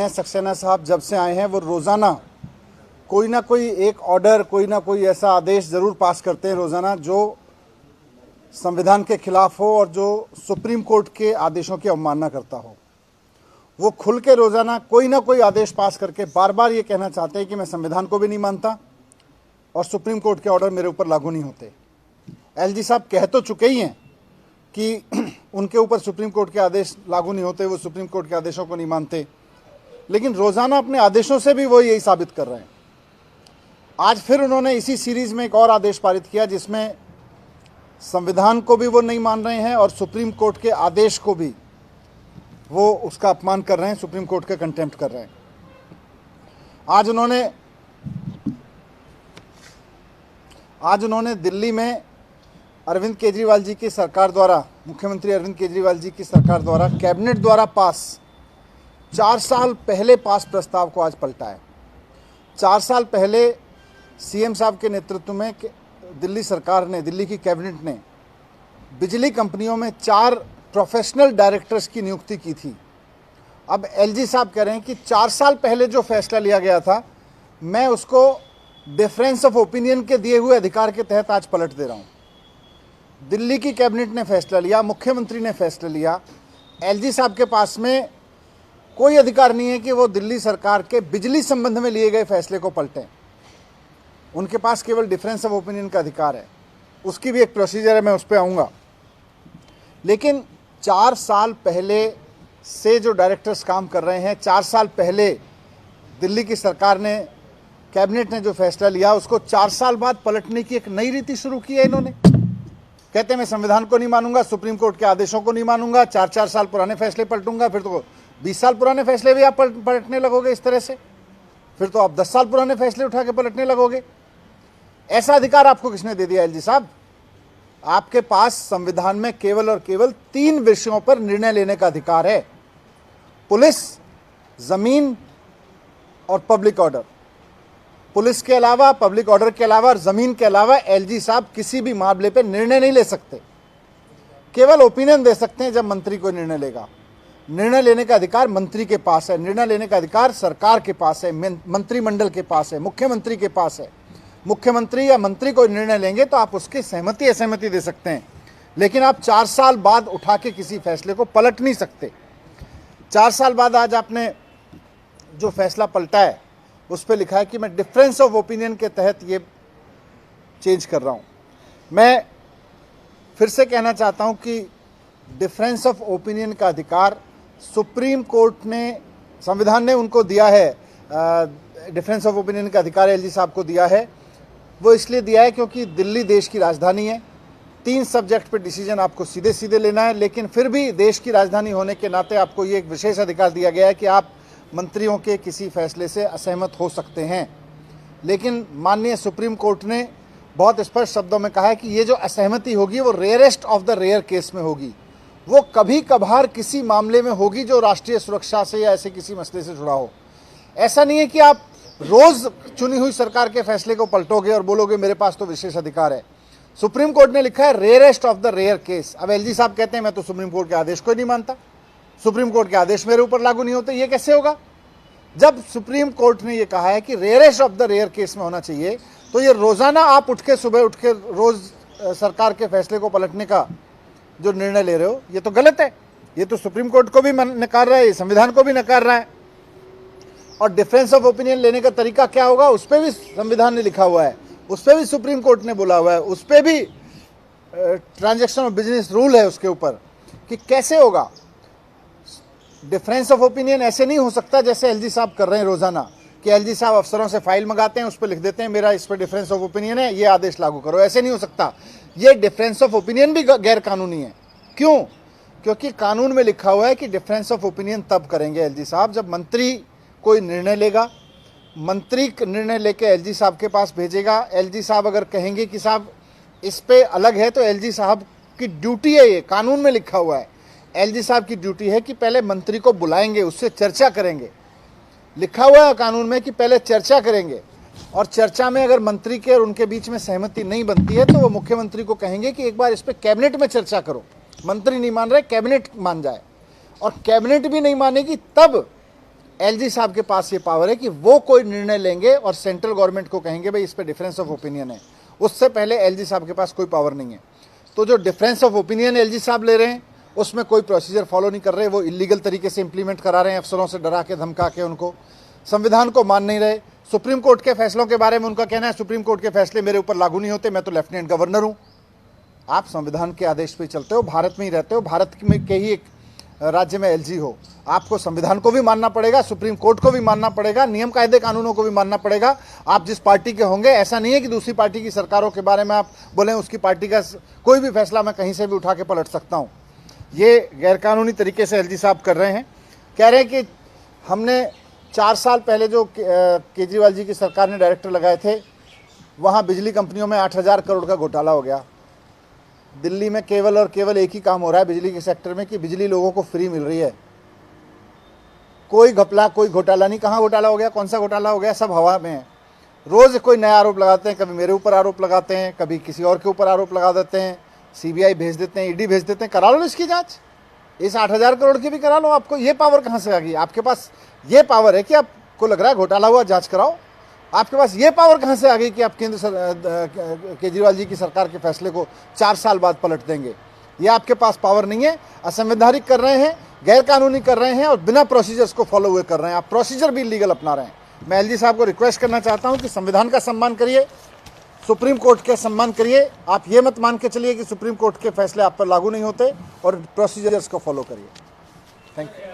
विनय सक्सेना साहब जब से आए हैं वो रोज़ाना कोई ना कोई एक ऑर्डर, कोई ना कोई ऐसा आदेश ज़रूर पास करते हैं रोज़ाना जो संविधान के खिलाफ हो और जो सुप्रीम कोर्ट के आदेशों की अवमानना करता हो। वो खुल के रोज़ाना कोई ना कोई आदेश पास करके बार बार ये कहना चाहते हैं कि मैं संविधान को भी नहीं मानता और सुप्रीम कोर्ट के ऑर्डर मेरे ऊपर लागू नहीं होते। एलजी साहब कह तो चुके ही हैं कि उनके ऊपर सुप्रीम कोर्ट के आदेश लागू नहीं होते, वो सुप्रीम कोर्ट के आदेशों को नहीं मानते, लेकिन रोज़ाना अपने आदेशों से भी वो यही साबित कर रहे हैं। आज फिर उन्होंने इसी सीरीज़ में एक और आदेश पारित किया जिसमें संविधान को भी वो नहीं मान रहे हैं और सुप्रीम कोर्ट के आदेश को भी वो उसका अपमान कर रहे हैं, सुप्रीम कोर्ट का कंटेम्प्ट कर रहे हैं। आज उन्होंने दिल्ली में अरविंद केजरीवाल जी की सरकार द्वारा, मुख्यमंत्री अरविंद केजरीवाल जी की सरकार द्वारा कैबिनेट द्वारा पास 4 साल पहले पास प्रस्ताव को आज पलटा है। 4 साल पहले सीएम साहब के नेतृत्व में दिल्ली सरकार ने, दिल्ली की कैबिनेट ने बिजली कंपनियों में 4 प्रोफेशनल डायरेक्टर्स की नियुक्ति की थी। अब एलजी साहब कह रहे हैं कि 4 साल पहले जो फैसला लिया गया था मैं उसको डिफरेंस ऑफ ओपिनियन के दिए हुए अधिकार के तहत आज पलट दे रहा हूँ। दिल्ली की कैबिनेट ने फैसला लिया, मुख्यमंत्री ने फैसला लिया, एलजी साहब के पास में कोई अधिकार नहीं है कि वो दिल्ली सरकार के बिजली संबंध में लिए गए फैसले को पलटें। उनके पास केवल डिफरेंस ऑफ ओपिनियन का अधिकार है। उसकी भी एक प्रोसीजर है, मैं उस पर आऊँगा। लेकिन 4 साल पहले से जो डायरेक्टर्स काम कर रहे हैं, 4 साल पहले दिल्ली की सरकार ने, कैबिनेट ने जो फैसला लिया उसको 4 साल बाद पलटने की एक नई रीति शुरू की है इन्होंने। कहते हैं मैं संविधान को नहीं मानूंगा, सुप्रीम कोर्ट के आदेशों को नहीं मानूंगा, 4-4 साल पुराने फैसले पलटूंगा, फिर तो 20 साल पुराने फैसले भी आप पलटने लगोगे इस तरह से, फिर तो आप 10 साल पुराने फैसले उठा के पलटने लगोगे। ऐसा अधिकार आपको किसने दे दिया एलजी साहब? आपके पास संविधान में केवल और केवल 3 विषयों पर निर्णय लेने का अधिकार है, पुलिस, जमीन और पब्लिक ऑर्डर। पुलिस के अलावा, पब्लिक ऑर्डर के अलावा और जमीन के अलावा एलजी साहब किसी भी मामले पर निर्णय नहीं ले सकते। केवल ओपिनियन दे सकते हैं जब मंत्री कोई निर्णय लेगा। निर्णय लेने का अधिकार मंत्री के पास है, निर्णय लेने का अधिकार सरकार के पास है, मंत्रिमंडल के पास है, मुख्यमंत्री के पास है। मुख्यमंत्री या मंत्री कोई निर्णय लेंगे तो आप उसकी सहमति असहमति दे सकते हैं, लेकिन आप 4 साल बाद उठा के किसी फैसले को पलट नहीं सकते। 4 साल बाद आज आपने जो फैसला पलटा है उस पर लिखा है कि मैं डिफरेंस ऑफ ओपिनियन के तहत ये चेंज कर रहा हूँ। मैं फिर से कहना चाहता हूँ कि डिफरेंस ऑफ ओपिनियन का अधिकार सुप्रीम कोर्ट ने, संविधान ने उनको दिया है। डिफरेंस ऑफ ओपिनियन का अधिकार एलजी साहब को दिया है। वो इसलिए दिया है क्योंकि दिल्ली देश की राजधानी है। 3 सब्जेक्ट पे डिसीजन आपको सीधे सीधे लेना है, लेकिन फिर भी देश की राजधानी होने के नाते आपको ये एक विशेष अधिकार दिया गया है कि आप मंत्रियों के किसी फैसले से असहमत हो सकते हैं। लेकिन माननीय सुप्रीम कोर्ट ने बहुत स्पष्ट शब्दों में कहा है कि ये जो असहमति होगी वो rarest of the rare case में होगी। वो कभी कभार किसी मामले में होगी जो राष्ट्रीय सुरक्षा से या ऐसे किसी मसले से जुड़ा हो। ऐसा नहीं है कि आप रोज चुनी हुई सरकार के फैसले को पलटोगे और बोलोगे मेरे पास तो विशेष अधिकार है। सुप्रीम कोर्ट ने लिखा है rarest of the rare case. अब एलजी साहब कहते हैं मैं तो सुप्रीम कोर्ट के आदेश को नहीं मानता, सुप्रीम कोर्ट के आदेश मेरे ऊपर लागू नहीं होते। ये कैसे होगा? जब सुप्रीम कोर्ट ने ये कहा है कि rarest of the rare case में होना चाहिए, तो ये रोजाना आप सुबह उठ के रोज सरकार के फैसले को पलटने का जो निर्णय ले रहे हो, ये तो गलत है। ये तो सुप्रीम कोर्ट को भी नकार रहा है, संविधान को भी नकार रहा है। और डिफरेंस ऑफ ओपिनियन लेने का तरीका क्या होगा उस पर भी संविधान ने लिखा हुआ है, उस पर भी सुप्रीम कोर्ट ने बोला हुआ है, उस पर भी ट्रांजैक्शन ऑफ बिजनेस रूल है उसके ऊपर कि कैसे होगा। डिफरेंस ऑफ ओपिनियन ऐसे नहीं हो सकता जैसे एलजी साहब कर रहे हैं रोजाना, कि एलजी साहब अफसरों से फाइल मंगाते हैं, उस पर लिख देते हैं मेरा इस पर डिफरेंस ऑफ ओपिनियन है, ये आदेश लागू करो। ऐसे नहीं हो सकता। ये डिफरेंस ऑफ ओपिनियन भी गैर कानूनी है। क्यों? क्योंकि कानून में लिखा हुआ है कि डिफरेंस ऑफ ओपिनियन तब करेंगे एलजी साहब जब मंत्री कोई निर्णय लेगा, मंत्री निर्णय लेके एलजी साहब के पास भेजेगा। एलजी साहब अगर कहेंगे कि साहब इस पे अलग है, तो एलजी साहब की ड्यूटी है, ये कानून में लिखा हुआ है। एलजी साहब की ड्यूटी है कि पहले मंत्री को बुलाएंगे, उससे चर्चा करेंगे। लिखा हुआ है कानून में कि पहले चर्चा करेंगे, और चर्चा में अगर मंत्री के और उनके बीच में सहमति नहीं बनती है तो वो मुख्यमंत्री को कहेंगे कि एक बार इस पे कैबिनेट में चर्चा करो। मंत्री नहीं मान रहे, कैबिनेट मान जाए, और कैबिनेट भी नहीं मानेगी तब एलजी साहब के पास ये पावर है कि वो कोई निर्णय लेंगे और सेंट्रल गवर्नमेंट को कहेंगे भाई इस पे डिफरेंस ऑफ ओपिनियन है। उससे पहले एलजी साहब के पास कोई पावर नहीं है। तो जो डिफरेंस ऑफ ओपिनियन एलजी साहब ले रहे हैं उसमें कोई प्रोसीजर फॉलो नहीं कर रहे, वो इलीगल तरीके से इंप्लीमेंट करा रहे हैं, अफसरों से डरा के धमका के उनको, संविधान को मान नहीं रहे। सुप्रीम कोर्ट के फैसलों के बारे में उनका कहना है सुप्रीम कोर्ट के फैसले मेरे ऊपर लागू नहीं होते, मैं तो लेफ्टिनेंट गवर्नर हूँ। आप संविधान के आदेश पे चलते हो, भारत में ही रहते हो, भारत में के ही एक राज्य में एलजी हो, आपको संविधान को भी मानना पड़ेगा, सुप्रीम कोर्ट को भी मानना पड़ेगा, नियम कायदे कानूनों को भी मानना पड़ेगा। आप जिस पार्टी के होंगे, ऐसा नहीं है कि दूसरी पार्टी की सरकारों के बारे में आप बोलें उसकी पार्टी का कोई भी फैसला मैं कहीं से भी उठा के पलट सकता हूँ। ये गैरकानूनी तरीके से एलजी साहब कर रहे हैं। कह रहे हैं कि हमने 4 साल पहले जो केजरीवाल जी की सरकार ने डायरेक्टर लगाए थे, वहाँ बिजली कंपनियों में 8,000 करोड़ का घोटाला हो गया। दिल्ली में केवल और केवल एक ही काम हो रहा है बिजली के सेक्टर में कि बिजली लोगों को फ्री मिल रही है। कोई घपला, कोई घोटाला नहीं। कहाँ घोटाला हो गया, कौन सा घोटाला हो गया, सब हवा में है। रोज़ कोई नया आरोप लगाते हैं, कभी मेरे ऊपर आरोप लगाते हैं, कभी किसी और के ऊपर आरोप लगा देते हैं, सीबीआई भेज देते हैं, ईडी भेज देते हैं। करा लो इसकी जांच, इस 8,000 करोड़ की भी करा लो। आपको ये पावर कहाँ से आ गई? आपके पास ये पावर है कि आपको लग रहा है घोटाला हुआ, जांच कराओ। आपके पास ये पावर कहाँ से आ गई कि आप केजरीवाल जी की सरकार के फैसले को 4 साल बाद पलट देंगे? ये आपके पास पावर नहीं है। असंवैधानिक कर रहे हैं, गैर कानूनी कर रहे हैं और बिना प्रोसीजर्स को फॉलो हुए कर रहे हैं। आप प्रोसीजर भी इलीगल अपना रहे हैं। मैं एलजी साहब को रिक्वेस्ट करना चाहता हूँ कि संविधान का सम्मान करिए, सुप्रीम कोर्ट के सम्मान करिए। आप ये मत मान के चलिए कि सुप्रीम कोर्ट के फैसले आप पर लागू नहीं होते, और प्रोसीजर्स को फॉलो करिए। Thank you.